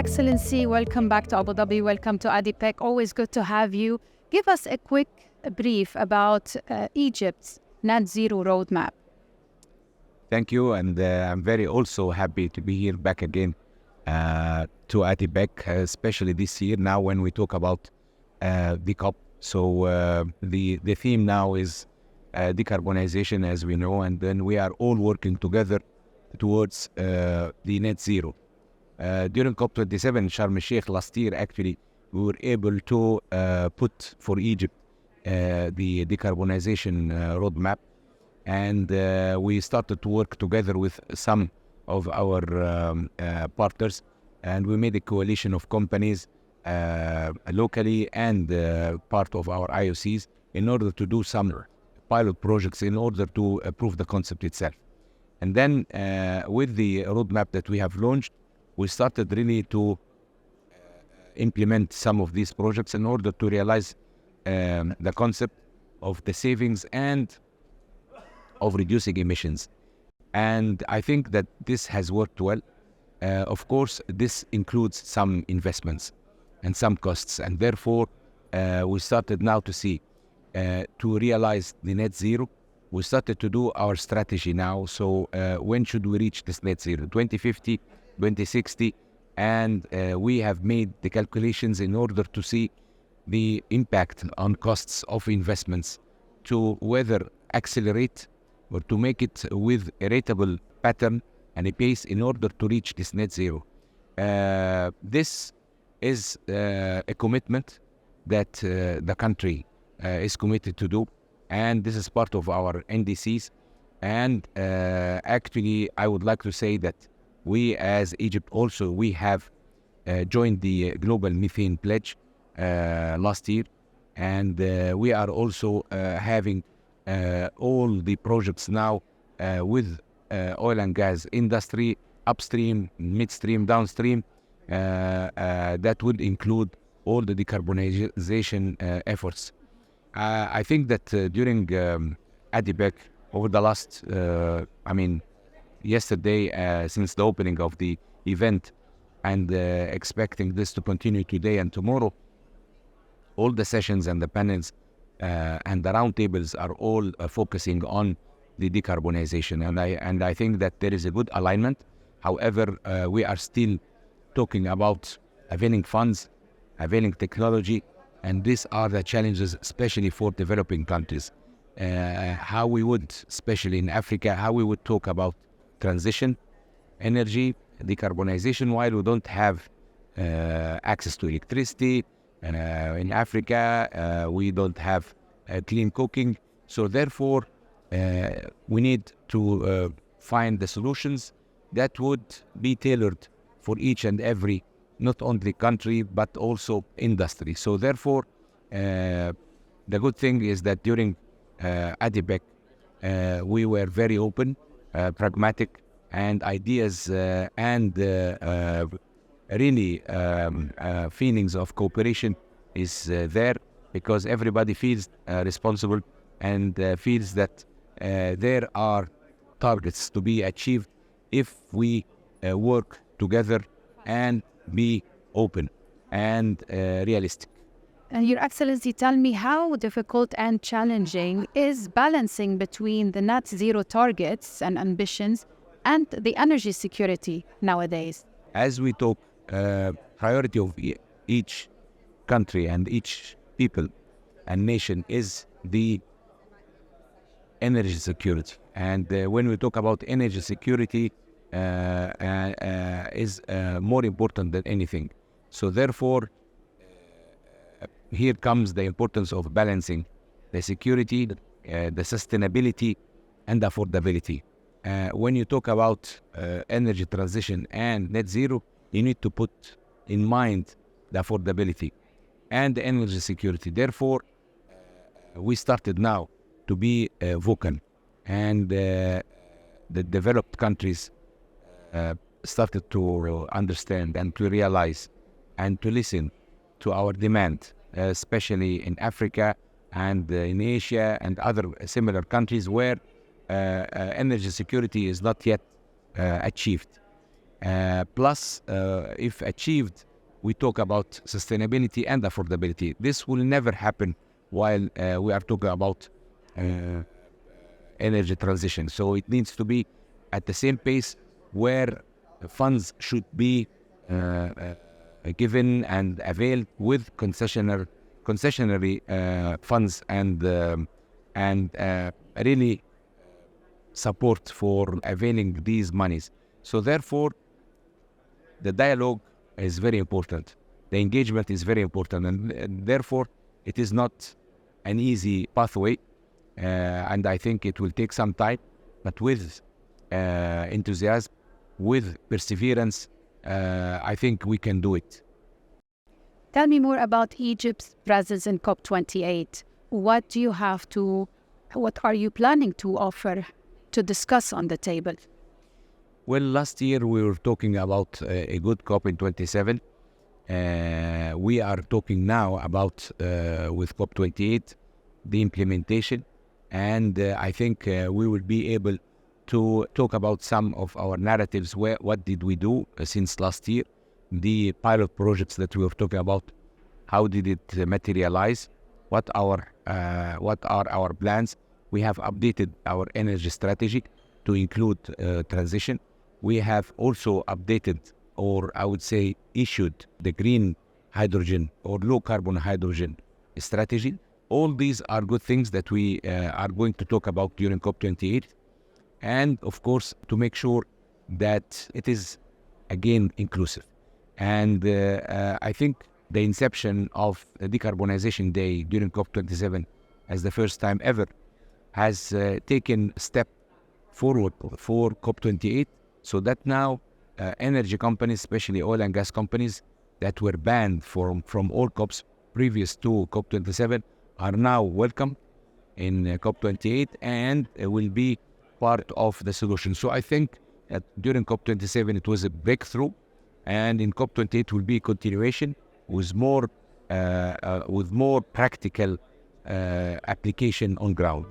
Excellency, welcome back to Abu Dhabi. Welcome to ADIPEC. Always good to have you. Give us a quick brief about Egypt's net zero roadmap. Thank you, and I'm very also happy to be here back again to ADIPEC, especially this year now when we talk about the COP. So the theme now is decarbonization, as we know, and then we are all working together towards the net zero. During COP27 in Sharm el-Sheikh last year, actually, we were able to put for Egypt the decarbonization roadmap, and we started to work together with some of our partners, and we made a coalition of companies locally and part of our IOCs in order to do some pilot projects in order to prove the concept itself. And then with the roadmap that we have launched, we started really to implement some of these projects in order to realize the concept of the savings and of reducing emissions. And I think that this has worked well. Of course, this includes some investments and some costs, and therefore we started now to see to realize the net zero. We started to do our strategy now. So when should we reach this net zero? 2050, 2060, and we have made the calculations in order to see the impact on costs of investments to whether accelerate or to make it with a ratable pattern and a pace in order to reach this net zero. This is a commitment that the country is committed to do, and this is part of our NDCs. And actually, I would like to say that we as Egypt also, we have joined the Global Methane Pledge last year, and we are also having all the projects now with oil and gas industry, upstream, midstream, downstream, that would include all the decarbonization efforts. I think that during ADIPEC, over the last, yesterday, since the opening of the event, and expecting this to continue today and tomorrow, all the sessions and the panels and the roundtables are all focusing on the decarbonization. And I think that there is a good alignment. However, we are still talking about availing funds, availing technology, and these are the challenges, especially for developing countries. How we would, especially in Africa, how we would talk about transition, energy, decarbonization, while we don't have access to electricity. In Africa, we don't have clean cooking. So therefore, we need to find the solutions that would be tailored for each and every, not only country, but also industry. So therefore, the good thing is that during ADIPEC, we were very open, pragmatic, and ideas and really feelings of cooperation is there, because everybody feels responsible and feels that there are targets to be achieved if we work together and be open and realistic. Your Excellency, tell me how difficult and challenging is balancing between the net zero targets and ambitions and the energy security nowadays? As we talk, priority of each country and each people and nation is the energy security. And when we talk about energy security, is more important than anything. So therefore, here comes the importance of balancing the security, the sustainability, and affordability. When you talk about energy transition and net zero, you need to put in mind the affordability and the energy security. Therefore, we started now to be vocal, and the developed countries started to understand and to realize and to listen to our demand, especially in Africa and in Asia and other similar countries where energy security is not yet achieved. Plus, if achieved, we talk about sustainability and affordability. This will never happen while we are talking about energy transition. So it needs to be at the same pace where funds should be given and availed with concessionary funds and really support for availing these monies. So therefore, the dialogue is very important. The engagement is very important, and therefore, it is not an easy pathway. And I think it will take some time, but with enthusiasm, with perseverance, I think we can do it. Tell me more about Egypt's presence in COP28. What are you planning to offer to discuss on the table? Well, last year we were talking about a good COP in 27. We are talking now about, with COP28, the implementation. And I think we will be able to talk about some of our narratives. What did we do since last year? The pilot projects that we were talking about, how did it materialize? What are our plans? We have updated our energy strategy to include transition. We have also updated, or I would say issued, the green hydrogen or low carbon hydrogen strategy. All these are good things that we are going to talk about during COP28. And of course, to make sure that it is, again, inclusive. And I think the inception of the Decarbonization Day during COP27 as the first time ever has taken a step forward for COP28, so that now energy companies, especially oil and gas companies that were banned from all COPs previous to COP27, are now welcome in COP28 and will be part of the solution. So I think that during COP27 it was a breakthrough, and in COP28 will be a continuation with more practical application on ground.